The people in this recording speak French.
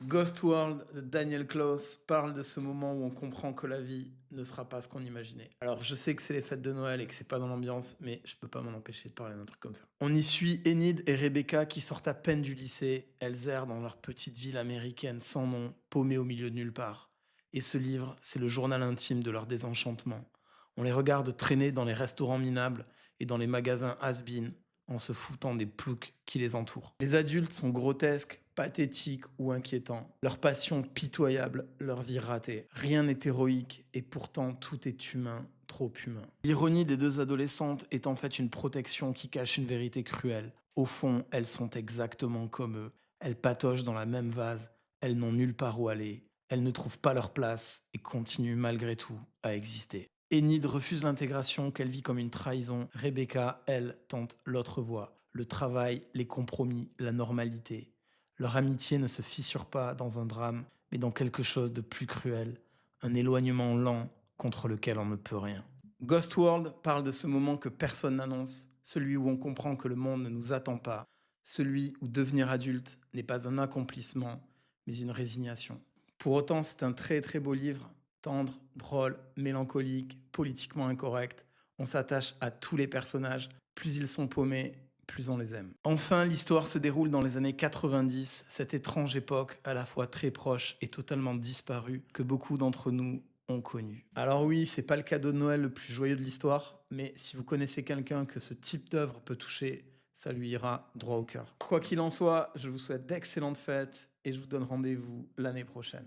Ghost World de Daniel Klaus parle de ce moment où on comprend que la vie ne sera pas ce qu'on imaginait. Alors je sais que c'est les fêtes de Noël et que c'est pas dans l'ambiance, mais je peux pas m'en empêcher de parler d'un truc comme ça. On y suit Enid et Rebecca qui sortent à peine du lycée. Elles errent dans leur petite ville américaine sans nom, paumées au milieu de nulle part. Et ce livre, c'est le journal intime de leur désenchantement. On les regarde traîner dans les restaurants minables et dans les magasins has-been en se foutant des ploucs qui les entourent. Les adultes sont grotesques, pathétiques ou inquiétants. Leur passion pitoyable, leur vie ratée. Rien n'est héroïque et pourtant tout est humain, trop humain. L'ironie des deux adolescentes est en fait une protection qui cache une vérité cruelle. Au fond, elles sont exactement comme eux. Elles patochent dans la même vase, elles n'ont nulle part où aller, elles ne trouvent pas leur place et continuent malgré tout à exister. Enid refuse l'intégration qu'elle vit comme une trahison. Rebecca, elle, tente l'autre voie. Le travail, les compromis, la normalité. Leur amitié ne se fissure pas dans un drame, mais dans quelque chose de plus cruel. Un éloignement lent contre lequel on ne peut rien. Ghost World parle de ce moment que personne n'annonce, celui où on comprend que le monde ne nous attend pas, celui où devenir adulte n'est pas un accomplissement, mais une résignation. Pour autant, c'est un très très beau livre, tendre, drôle, mélancolique, politiquement incorrect. On s'attache à tous les personnages, plus ils sont paumés, plus on les aime. Enfin, l'histoire se déroule dans les années 90, cette étrange époque à la fois très proche et totalement disparue que beaucoup d'entre nous ont connue. Alors oui, c'est pas le cadeau de Noël le plus joyeux de l'histoire, mais si vous connaissez quelqu'un que ce type d'œuvre peut toucher, ça lui ira droit au cœur. Quoi qu'il en soit, je vous souhaite d'excellentes fêtes et je vous donne rendez-vous l'année prochaine.